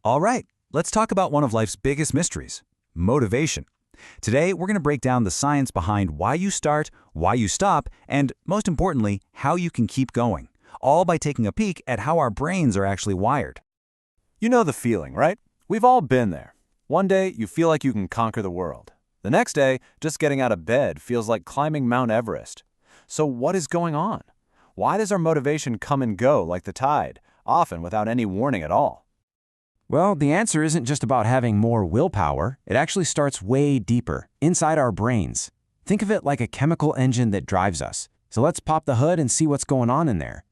All right, let's talk about one of life's biggest mysteries, motivation. Today, we're going to break down the science behind why you start, why you stop, and most importantly, how you can keep going, all by taking a peek at how our brains are actually wired. You know the feeling, right? We've all been there. One day, you feel like you can conquer the world. The next day, just getting out of bed feels like climbing Mount Everest. So what is going on? Why does our motivation come and go like the tide, often without any warning at all? Well, the answer isn't just about having more willpower. It actually starts way deeper, inside our brains. Think of it like a chemical engine that drives us. So let's pop the hood and see what's going on in there.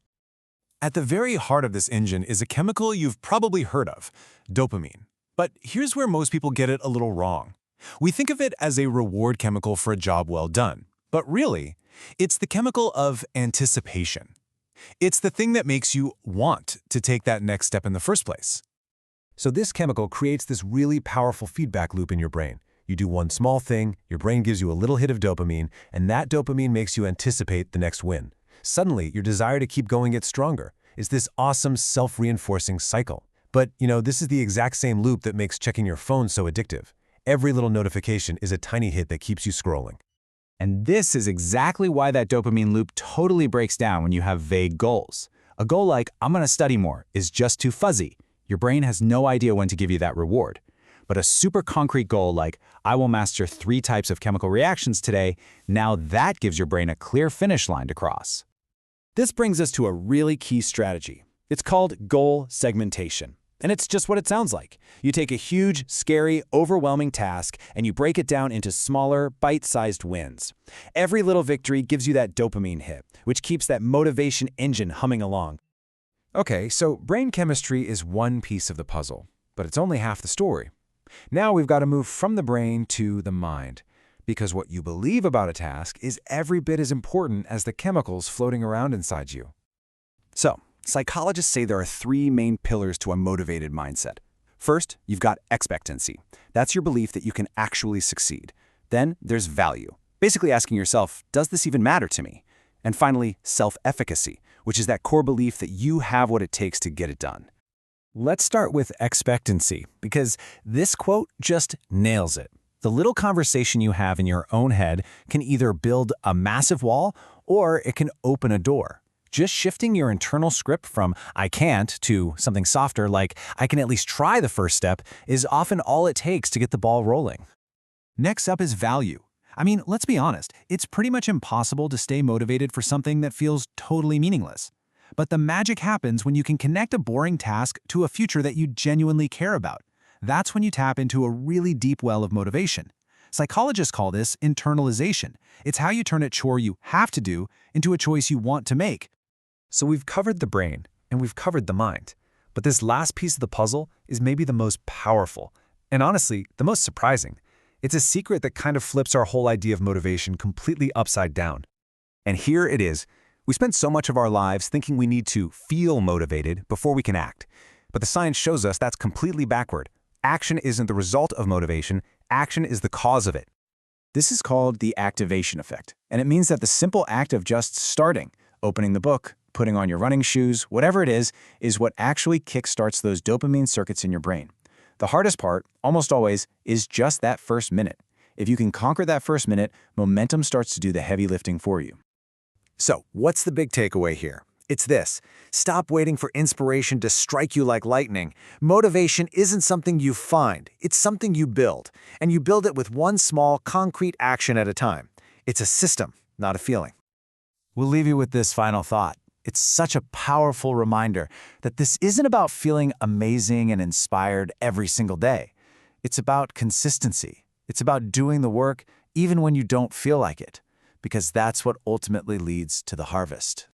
At the very heart of this engine is a chemical you've probably heard of, dopamine. But here's where most people get it a little wrong. We think of it as a reward chemical for a job well done. But really, it's the chemical of anticipation. It's the thing that makes you want to take that next step in the first place. So this chemical creates this really powerful feedback loop in your brain. You do one small thing, your brain gives you a little hit of dopamine, and that dopamine makes you anticipate the next win. Suddenly, your desire to keep going gets stronger. It's this awesome self-reinforcing cycle. But, this is the exact same loop that makes checking your phone so addictive. Every little notification is a tiny hit that keeps you scrolling. And this is exactly why that dopamine loop totally breaks down when you have vague goals. A goal like, I'm going to study more, is just too fuzzy. Your brain has no idea when to give you that reward. But a super concrete goal like, I will master 3 types of chemical reactions today, now that gives your brain a clear finish line to cross. This brings us to a really key strategy. It's called goal segmentation. And it's just what it sounds like. You take a huge, scary, overwhelming task and you break it down into smaller, bite-sized wins. Every little victory gives you that dopamine hit, which keeps that motivation engine humming along. Okay, so brain chemistry is one piece of the puzzle, but it's only half the story. Now we've got to move from the brain to the mind, because what you believe about a task is every bit as important as the chemicals floating around inside you. So, psychologists say there are 3 main pillars to a motivated mindset. First, you've got expectancy. That's your belief that you can actually succeed. Then there's value, basically asking yourself, does this even matter to me? And finally, self-efficacy, which is that core belief that you have what it takes to get it done. Let's start with expectancy, because this quote just nails it. The little conversation you have in your own head can either build a massive wall or it can open a door. Just shifting your internal script from I can't to something softer like I can at least try the first step is often all it takes to get the ball rolling. Next up is value. Let's be honest, it's pretty much impossible to stay motivated for something that feels totally meaningless. But the magic happens when you can connect a boring task to a future that you genuinely care about. That's when you tap into a really deep well of motivation. Psychologists call this internalization. It's how you turn a chore you have to do into a choice you want to make. So we've covered the brain and we've covered the mind. But this last piece of the puzzle is maybe the most powerful and honestly, the most surprising. It's a secret that kind of flips our whole idea of motivation completely upside down. And here it is. We spend so much of our lives thinking we need to feel motivated before we can act. But the science shows us that's completely backward. Action isn't the result of motivation, action is the cause of it. This is called the activation effect, and it means that the simple act of just starting, opening the book, putting on your running shoes, whatever it is what actually kickstarts those dopamine circuits in your brain. The hardest part, almost always, is just that first minute. If you can conquer that first minute, momentum starts to do the heavy lifting for you. So, what's the big takeaway here? It's this. Stop waiting for inspiration to strike you like lightning. Motivation isn't something you find. It's something you build. And you build it with one small, concrete action at a time. It's a system, not a feeling. We'll leave you with this final thought. It's such a powerful reminder that this isn't about feeling amazing and inspired every single day. It's about consistency. It's about doing the work even when you don't feel like it, because that's what ultimately leads to the harvest.